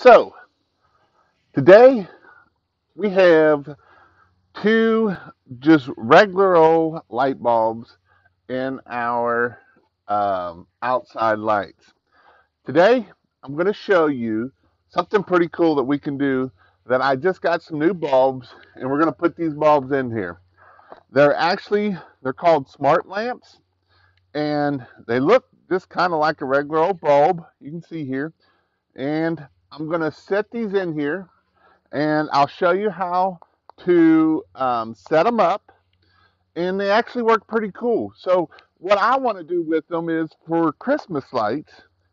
So today we have two just regular old light bulbs in our outside lights. Today I'm going to show you something pretty cool that we can do. That I just got some new bulbs, and we're going to put these bulbs in here. They're called smart lamps, and they look just kind of like a regular old bulb. You can see here, and I'm going to set these in here, and I'll show you how to set them up, and they actually work pretty cool. So what I want to do with them is for Christmas lights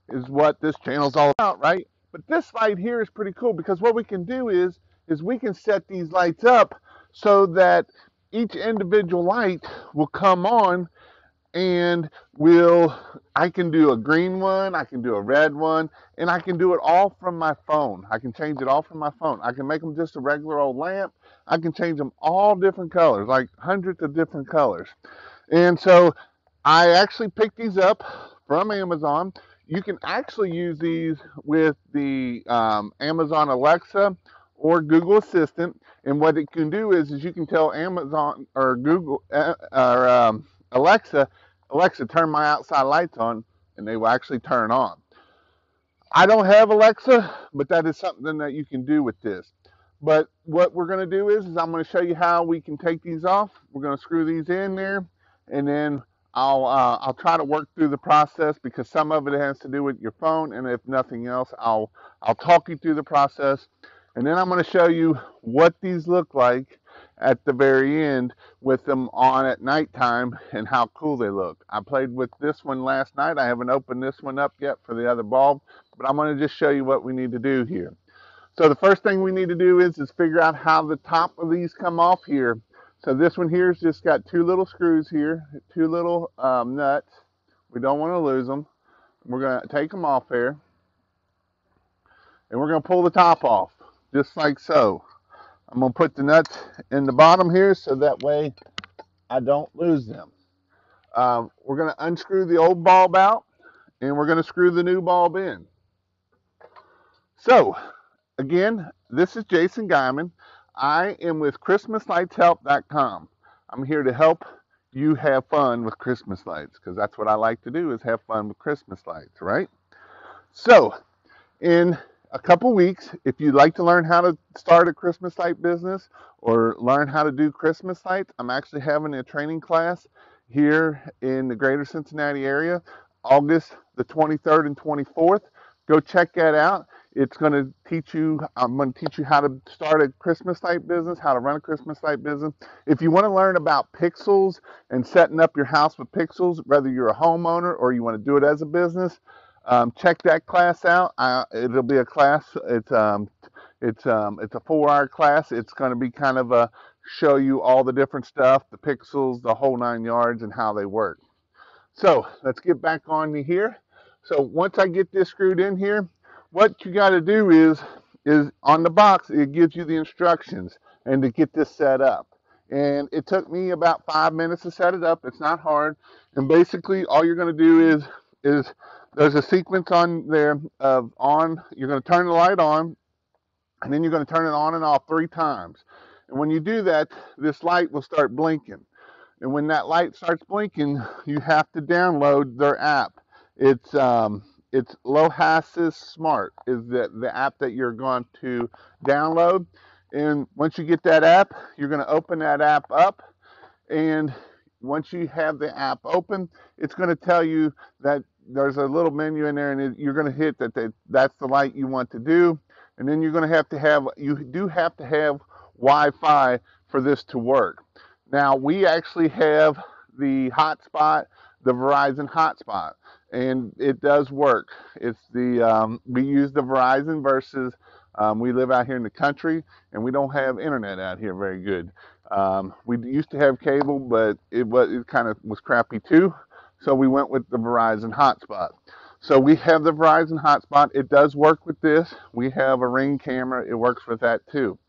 is what this channel's all about, right? But this light here is pretty cool because what we can do is we can set these lights up so that each individual light will come on, and I can do a green one, I can do a red one, and I can do it all from my phone. I can change it all from my phone. I can make them just a regular old lamp. I can change them all different colors, like hundreds of different colors. And so I actually picked these up from Amazon. You can actually use these with the Amazon Alexa or Google Assistant. And what it can do is you can tell Amazon or Google or Alexa, turn my outside lights on, and they will actually turn on. I don't have Alexa, but that is something that you can do with this. But what we're going to do is I'm going to show you how we can take these off. We're going to screw these in there, and then I'll try to work through the process because some of it has to do with your phone, and if nothing else, I'll talk you through the process, and then I'm going to show you what these look like at the very end with them on at nighttime and how cool they look. I played with this one last night. I haven't opened this one up yet for the other bulb, but I'm going to just show you what we need to do here. So the first thing we need to do is figure out how the top of these come off here. So this one here has just got two little screws here, two little nuts. We don't want to lose them. We're going to take them off there, and we're going to pull the top off, just like so. I'm going to put the nuts in the bottom here so that way I don't lose them. We're going to unscrew the old bulb out, and we're going to screw the new bulb in. So again, this is Jason Guyman. I am with ChristmasLightsHelp.com. I'm here to help you have fun with Christmas lights because that's what I like to do, is have fun with Christmas lights, right? So in a couple weeks, if you'd like to learn how to start a Christmas light business or learn how to do Christmas lights, I'm actually having a training class here in the greater Cincinnati area, August the 23rd and 24th. Go check that out. It's going to teach you, I'm going to teach you how to start a Christmas light business, how to run a Christmas light business. If you want to learn about pixels and setting up your house with pixels, whether you're a homeowner or you want to do it as a business, check that class out. It'll be a class. It's a 4-hour class. It's going to be kind of a show you all the different stuff, the pixels, the whole 9 yards, and how they work. So let's get back on to here. So once I get this screwed in here, what you got to do is on the box it gives you the instructions and to get this set up. And it took me about 5 minutes to set it up. It's not hard. And basically all you're going to do is there's a sequence on there of on. You're going to turn the light on, and then you're going to turn it on and off 3 times. And when you do that, this light will start blinking. And when that light starts blinking, you have to download their app. It's LowHasses Smart is the app that you're going to download. And once you get that app, you're going to open that app up. And once you have the app open, it's going to tell you that there's a little menu in there, and you're going to hit that's the light you want to do. And then you're going to have, you do have to have Wi-Fi for this to work. Now, we actually have the hotspot, the Verizon hotspot, and it does work. It's we use the Verizon versus we live out here in the country, and we don't have internet out here very good. We used to have cable, but it kind of was crappy too, so we went with the Verizon hotspot. So we have the Verizon hotspot. It does work with this. We have a Ring camera. It works with that too.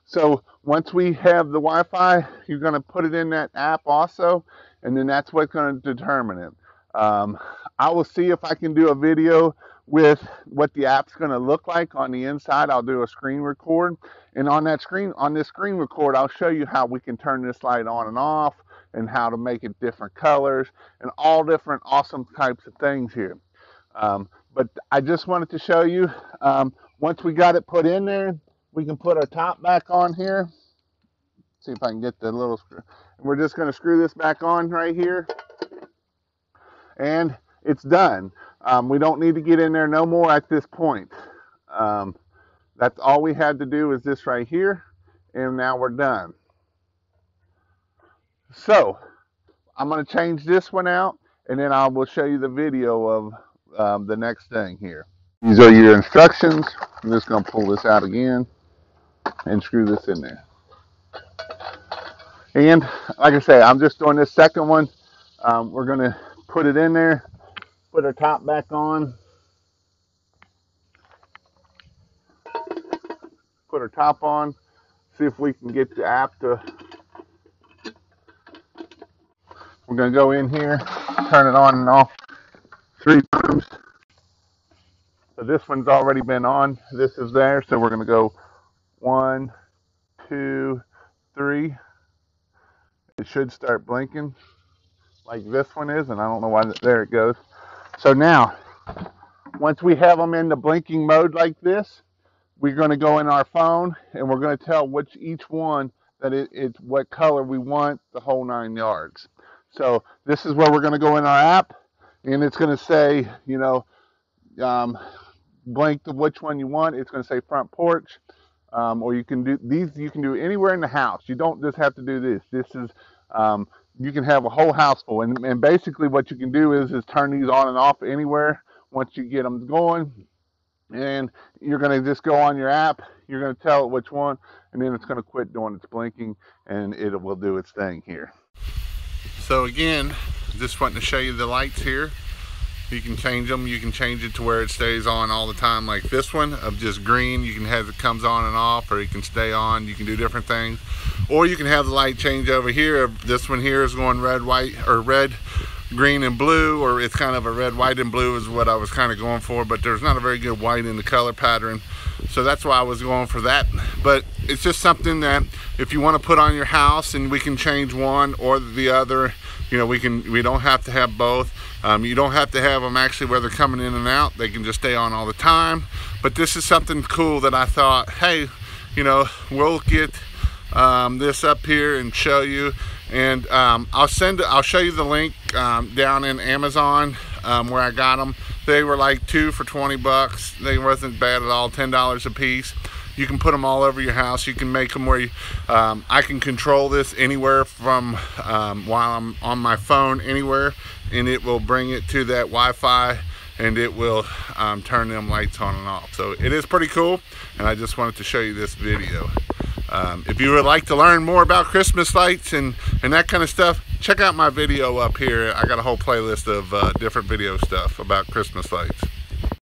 So once we have the Wi-Fi, you're going to put it in that app also, and then that's what's going to determine it. I will see if I can do a video with what the app's going to look like on the inside. I'll do a screen record, and on this screen record, I'll show you how we can turn this light on and off, and how to make it different colors, and all different awesome types of things here. But I just wanted to show you, once we got it put in there, we can put our top back on here. See if I can get the little screw. We're just going to screw this back on right here, and it's done. We don't need to get in there no more at this point. That's all we had to do is this right here, and now we're done. So I'm going to change this one out, and then I will show you the video of the next thing here. These are your instructions. I'm just going to pull this out again and screw this in there. And like I say, I'm just doing this second one. We're going to put it in there, put our top back on, put our top on, see if we can get the app to. We're going to go in here, turn it on and off 3 times. So this one's already been on. This is there. So we're going to go 1, 2, 3. It should start blinking like this one is, and I don't know why. There it goes. So now, once we have them in the blinking mode like this, we're going to go in our phone, and we're going to tell each one that it's what color we want, the whole 9 yards. So this is where we're going to go in our app, and it's going to say, you know, blank to which one you want. It's going to say front porch, or you can do these. You can do anywhere in the house. You don't just have to do this. This is you can have a whole house full, and basically what you can do is turn these on and off anywhere once you get them going. And you're going to just go on your app. You're going to tell it which one, and then it's going to quit doing its blinking, and it will do its thing here. So again, just wanting to show you the lights here. You can change them. You can change it to where it stays on all the time, like this one of just green. You can have it comes on and off, or it can stay on. You can do different things, or you can have the light change over here. This one here is going red, white, or red, green, and blue, or it's kind of a red, white, and blue is what I was kind of going for, but there's not a very good white in the color pattern, so that's why I was going for that. But it's just something that if you want to put on your house, and we can change one or the other. You know, we don't have to have both. You don't have to have them actually where they're coming in and out. They can just stay on all the time. But this is something cool that I thought, hey, you know, we'll get this up here and show you. And I'll show you the link down in Amazon where I got them. They were like 2 for 20 bucks. They wasn't bad at all, $10 a piece. You can put them all over your house. You can make them where you, I can control this anywhere from while I'm on my phone anywhere, and it will bring it to that Wi-Fi, and it will turn them lights on and off. So it is pretty cool, and I just wanted to show you this video. If you would like to learn more about Christmas lights and that kind of stuff, check out my video up here. I got a whole playlist of different video stuff about Christmas lights.